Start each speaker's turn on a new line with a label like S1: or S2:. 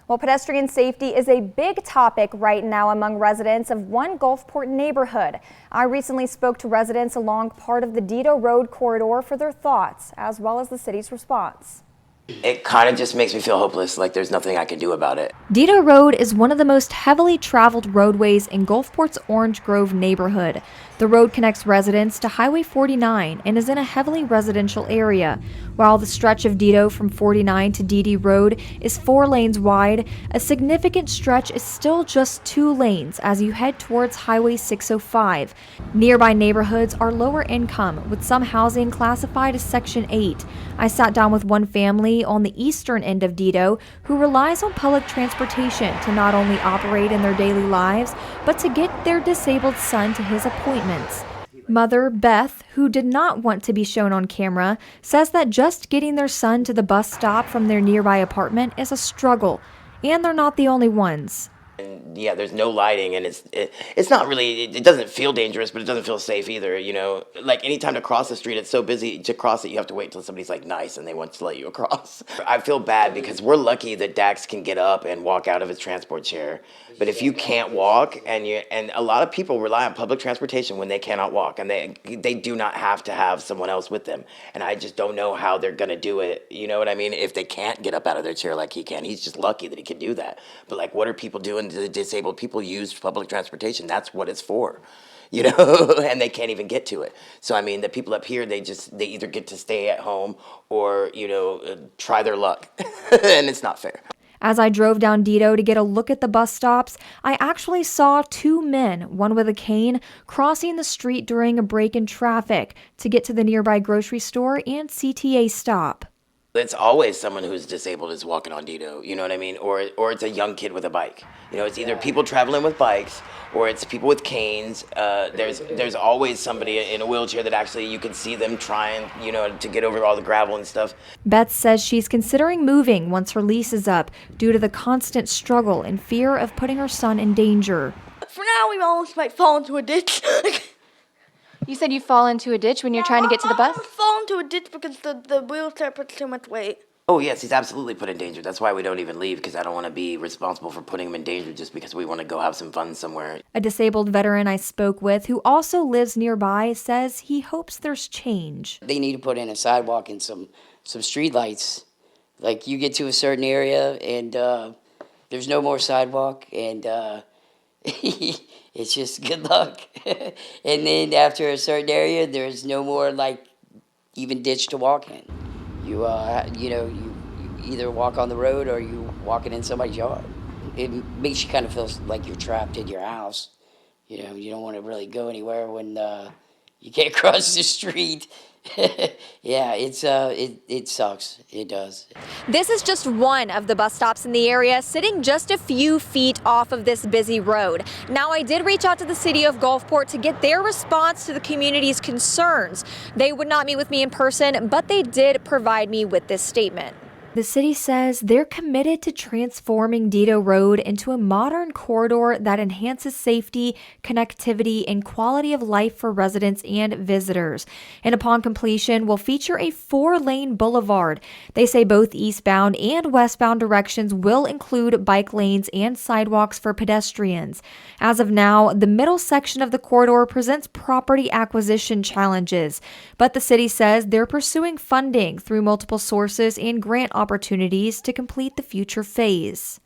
S1: Well, pedestrian safety is a big topic right now among residents of one Gulfport neighborhood. I recently spoke to residents along part of the Dedeaux Road corridor for their thoughts, as well as the city's response.
S2: It kind of just makes me feel hopeless, like there's nothing I can do about it.
S1: Dedeaux Road is one of the most heavily traveled roadways in Gulfport's Orange Grove neighborhood. The road connects residents to Highway 49 and is in a heavily residential area. While the stretch of Dedeaux from 49 to Dedeaux Road is 4 lanes wide, a significant stretch is still just 2 lanes as you head towards Highway 605. Nearby neighborhoods are lower income, with some housing classified as Section 8. I sat down with one family on the eastern end of Dedeaux who relies on public transportation to not only operate in their daily lives, but to get their disabled son to his appointments. Mother Beth, who did not want to be shown on camera, says that just getting their son to the bus stop from their nearby apartment is a struggle, and they're not the only ones.
S2: And yeah, there's no lighting, and it's not really, it doesn't feel dangerous, but it doesn't feel safe either, you know. Like anytime to cross the street, it's so busy to cross it, you have to wait till somebody's like nice and they want to let you across. I feel bad because we're lucky that Dax can get up and walk out of his transport chair. But if you can't walk, and a lot of people rely on public transportation when they cannot walk, and they do not have to have someone else with them. And I just don't know how they're gonna do it. You know what I mean? If they can't get up out of their chair like he can, he's just lucky that he can do that. But like, what are people doing? The disabled people use public transportation. That's what it's for, you know, and they can't even get to it. So I mean, the people up here, they either get to stay at home or, you know, try their luck, and it's not fair.
S1: As I drove down Dedeaux to get a look at the bus stops, I actually saw 2 men, one with a cane, crossing the street during a break in traffic to get to the nearby grocery store and CTA stop.
S2: It's always someone who's disabled is walking on Dedeaux, you know what I mean? Or it's a young kid with a bike. You know, it's either people traveling with bikes or it's people with canes. There's always somebody in a wheelchair that actually you can see them trying, you know, to get over all the gravel and stuff.
S1: Beth says she's considering moving once her lease is up due to the constant struggle and fear of putting her son in danger.
S3: For now, we almost might fall into a ditch.
S4: You said you fall into a ditch when you're trying to get to the bus?
S3: I fall into a ditch because the wheelchair puts too much weight.
S2: Oh, yes, he's absolutely put in danger. That's why we don't even leave, because I don't want to be responsible for putting him in danger just because we want to go have some fun somewhere.
S1: A disabled veteran I spoke with, who also lives nearby, says he hopes there's change.
S5: They need to put in a sidewalk and some street lights. Like, you get to a certain area and there's no more sidewalk, and it's just good luck. And then after a certain area, there's no more, like, even ditch to walk in. You either walk on the road or you walking in somebody's yard. It makes you kind of feel like you're trapped in your house. You know, you don't want to really go anywhere when you can't cross the street. Yeah, it sucks. It does.
S1: This is just one of the bus stops in the area, sitting just a few feet off of this busy road. Now, I did reach out to the city of Gulfport to get their response to the community's concerns. They would not meet with me in person, but they did provide me with this statement. The city says they're committed to transforming Dedeaux Road into a modern corridor that enhances safety, connectivity, and quality of life for residents and visitors. And upon completion, will feature a 4-lane boulevard. They say both eastbound and westbound directions will include bike lanes and sidewalks for pedestrians. As of now, the middle section of the corridor presents property acquisition challenges, but the city says they're pursuing funding through multiple sources and grant opportunities to complete the future phase.